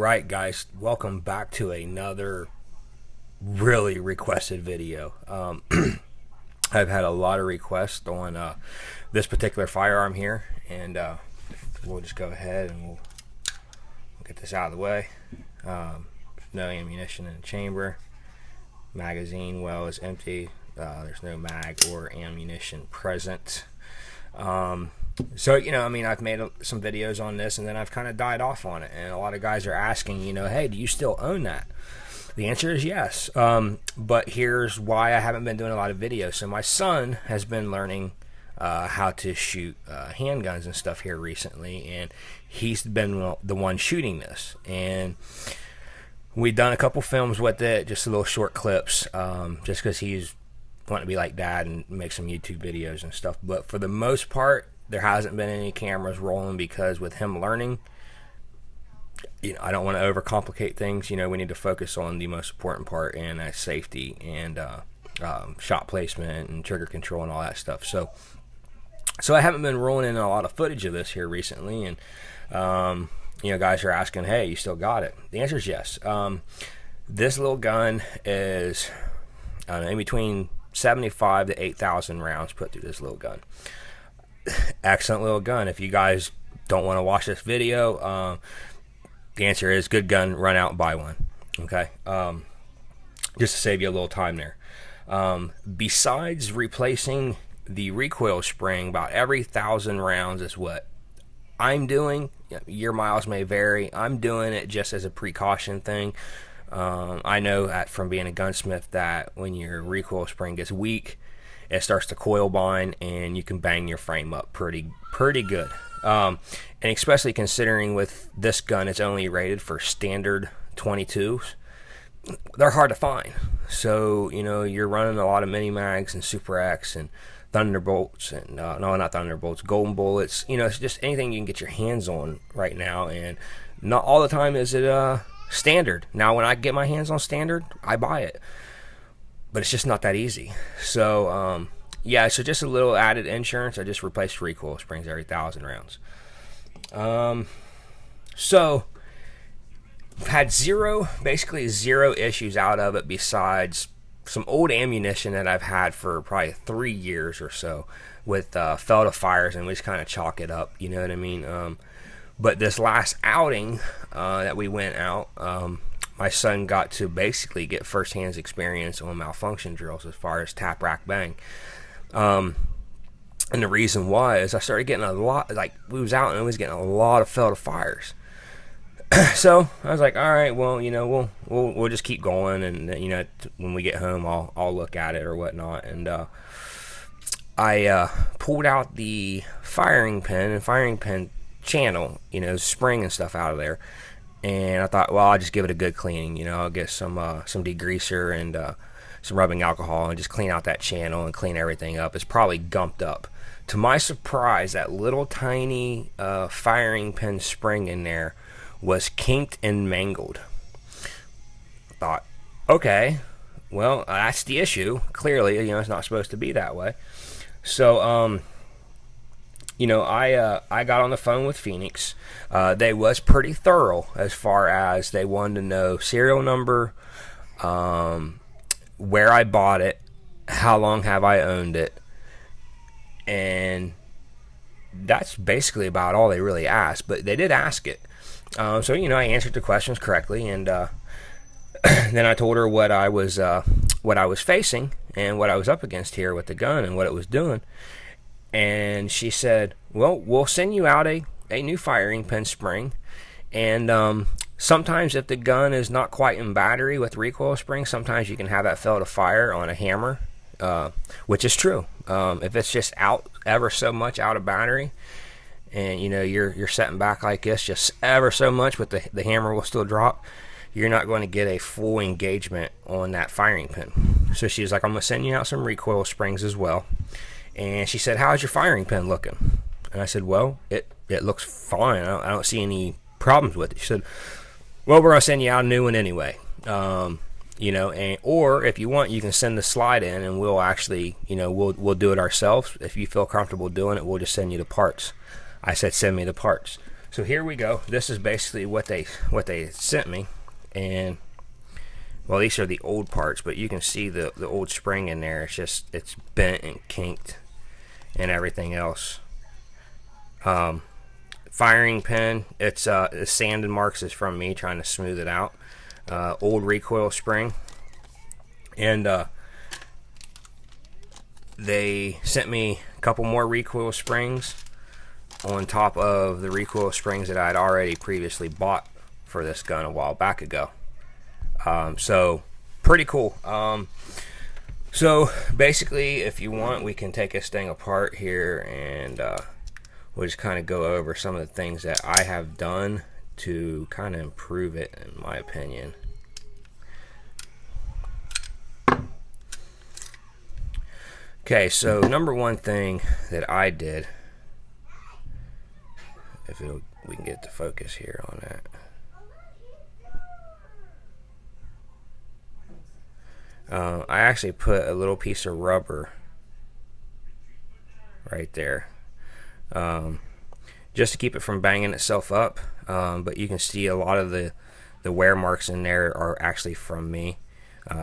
Alright guys, welcome back to another really requested video. I've had a lot of requests on this particular firearm here, and we'll just go ahead and we'll get this out of the way. No ammunition in the chamber. Magazine well is empty. There's no mag or ammunition present. So, I mean, I've made some videos on this, and then I've kind of died off on it, and a lot of guys are asking, hey, do you still own that? The answer is yes. But here's why I haven't been doing a lot of videos. So my son has been learning how to shoot handguns and stuff here recently, and he's been the one shooting this. And we've done a couple films with it, just little short clips, just because he's wanting to be like dad and make some YouTube videos and stuff. But for the most part, there hasn't been any cameras rolling, because with him learning, I don't want to overcomplicate things. We need to focus on the most important part, and that's safety and shot placement and trigger control and all that stuff. So I haven't been rolling in a lot of footage of this here recently, and guys are asking, hey, you still got it? The answer is yes. This little gun is in between 75 to 8,000 rounds put through this little gun. Excellent little gun. If you guys don't want to watch this video, the answer is good gun, run out and buy one. Okay, just to save you a little time there. Besides replacing the recoil spring about every 1,000 rounds is what I'm doing. Your miles may vary. I'm doing it just as a precaution thing. I know from being a gunsmith that when your recoil spring gets weak, it starts to coil bind, and you can bang your frame up pretty good. And especially considering with this gun, it's only rated for standard 22s. They're hard to find. So, you're running a lot of mini mags and Super X and Thunderbolts and no, not Thunderbolts, Golden Bullets. It's just anything you can get your hands on right now, and not all the time is it standard. Now, when I get my hands on standard, I buy it, but it's just not that easy. So yeah, so just a little added insurance. I just replaced recoil springs every 1,000 rounds. So I've had basically zero issues out of it, besides some old ammunition that I've had for probably 3 years or so with fell to fires, and we just kind of chalk it up, you know what I mean? But this last outing that we went out, my son got to basically get first-hand experience on malfunction drills as far as tap, rack, bang. And the reason why is I started getting a lot, we was out and I was getting a lot of fell to fires. So I was like, all right, well, we'll just keep going, and when we get home, I'll look at it or whatnot. And I pulled out the firing pin channel, spring and stuff out of there. And I thought, well, I'll just give it a good cleaning. I'll get some degreaser and some rubbing alcohol and just clean out that channel and clean everything up. It's probably gumped up. To my surprise, that little tiny firing pin spring in there was kinked and mangled. I thought, okay, well, that's the issue. Clearly, it's not supposed to be that way. So, I got on the phone with Phoenix. They was pretty thorough as far as they wanted to know serial number, where I bought it, how long have I owned it, and that's basically about all they really asked. But they did ask it. So I answered the questions correctly, and then I told her what I was facing and what I was up against here with the gun and what it was doing. And she said, well, we'll send you out a new firing pin spring. And sometimes if the gun is not quite in battery with recoil spring, sometimes you can have that fell to fire on a hammer, which is true. If it's just out ever so much out of battery, and you're setting back like this just ever so much, but the hammer will still drop, you're not going to get a full engagement on that firing pin. So she was like, I'm going to send you out some recoil springs as well. And she said, how's your firing pin looking? And I said, well, it looks fine. I don't see any problems with it. She said, well, we're going to send you out a new one anyway. Or if you want, you can send the slide in, and we'll actually, we'll do it ourselves. If you feel comfortable doing it, we'll just send you the parts. I said, send me the parts. So here we go. This is basically what they sent me, and well, these are the old parts, but you can see the old spring in there. It's bent and kinked and everything else. Firing pin, it's the sanded marks is from me trying to smooth it out. Old recoil spring, and they sent me a couple more recoil springs on top of the recoil springs that I had already previously bought for this gun a while back ago. So pretty cool. So basically, if you want, we can take this thing apart here, and we'll just kind of go over some of the things that I have done to kind of improve it, in my opinion. Okay, so number one thing that I did, if we can get the focus here on that. I actually put a little piece of rubber right there, just to keep it from banging itself up. But you can see a lot of the wear marks in there are actually from me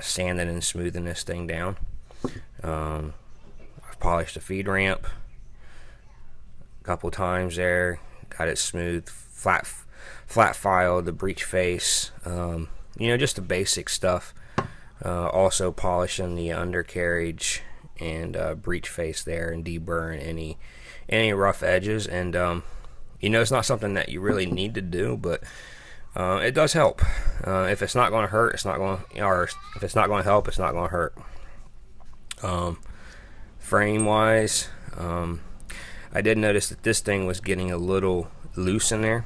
sanding and smoothing this thing down. I've polished the feed ramp a couple times there, got it smooth, flat filed the breech face, you know, just the basic stuff. Also polishing the undercarriage and breech face there, and deburring any rough edges. And you know, it's not something that you really need to do, but it does help. If it's not going to hurt, it's not going to, or if it's not going to help, it's not going to hurt. Frame wise, I did notice that this thing was getting a little loose in there,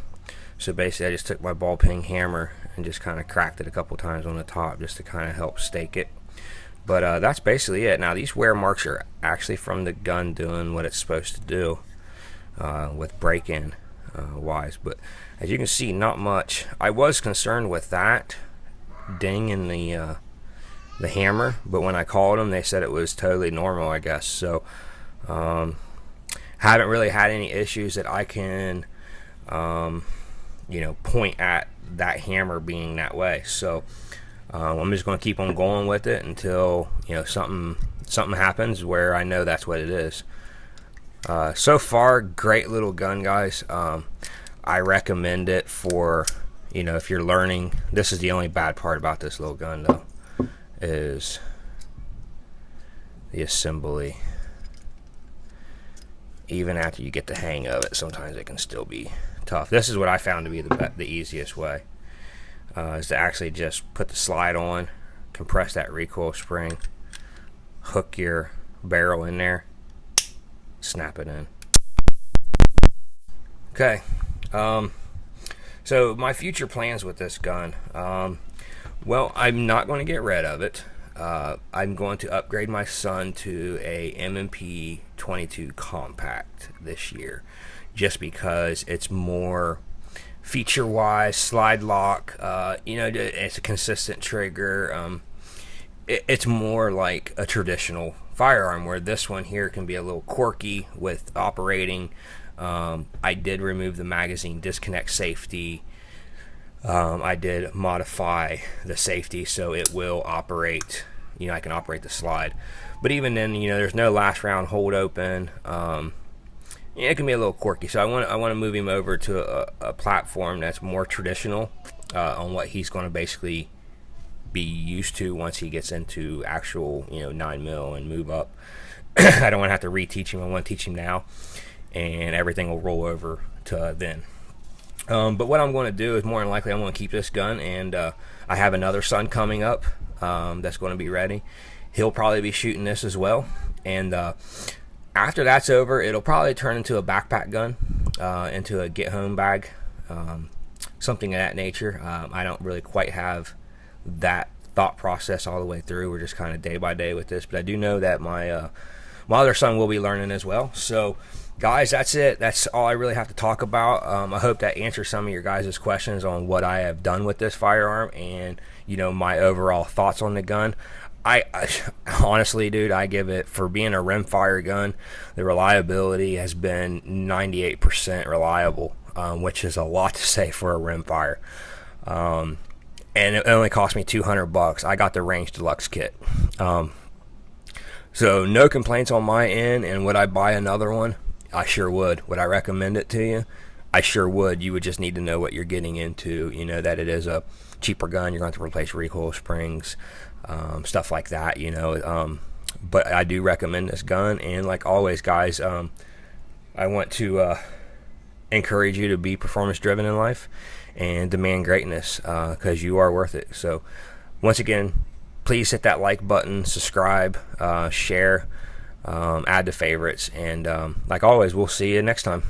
so basically I just took my ball peen hammer and just kind of cracked it a couple times on the top just to kind of help stake it. But that's basically it. Now, these wear marks are actually from the gun doing what it's supposed to do with break-in wise, but as you can see, not much. I was concerned with that ding in the hammer, but when I called them, they said it was totally normal, I guess. So haven't really had any issues that I can you know, point at that hammer being that way. So I'm just going to keep on going with it until, you know, something happens where I know that's what it is. So far, great little gun, guys. I recommend it for, you know, if you're learning. This is the only bad part about this little gun, though, is the assembly. Even after you get the hang of it, sometimes it can still be tough. This is what I found to be the easiest way, is to actually just put the slide on, compress that recoil spring, hook your barrel in there, snap it in. Okay, so my future plans with this gun, well, I'm not going to get rid of it. I'm going to upgrade my son to a HP22 compact this year, just because it's more feature wise, slide lock, you know, it's a consistent trigger. It's more like a traditional firearm, where this one here can be a little quirky with operating. I did remove the magazine disconnect safety. I did modify the safety so it will operate, you know, I can operate the slide. But even then, you know, there's no last round hold open. Yeah, it can be a little quirky, so I want to move him over to a platform that's more traditional on what he's going to basically be used to once he gets into actual, you know, 9mm and move up. I don't want to have to reteach him. I want to teach him now, and everything will roll over to then. But what I'm going to do is, more than likely, I'm going to keep this gun, and I have another son coming up that's going to be ready. He'll probably be shooting this as well, and after that's over, it'll probably turn into a backpack gun, into a get home bag, something of that nature. I don't really quite have that thought process all the way through. We're just kind of day by day with this, but I do know that my other son will be learning as well. So guys, that's it. That's all I really have to talk about. I hope that answers some of your guys' questions on what I have done with this firearm, and, you know, my overall thoughts on the gun. I honestly, dude, I give it, for being a rimfire gun, the reliability has been 98% reliable. which is a lot to say for a rimfire. And it only cost me $200. I got the Range Deluxe kit. So no complaints on my end. And would I buy another one? I sure would. Would I recommend it to you? I sure would. You would just need to know what you're getting into. You know that it is a cheaper gun. You're going to have to replace recoil springs, stuff like that. But I do recommend this gun. And like always, guys, I want to encourage you to be performance driven in life and demand greatness, because you are worth it. So once again, please hit that like button, subscribe, share, add to favorites, and like always, we'll see you next time.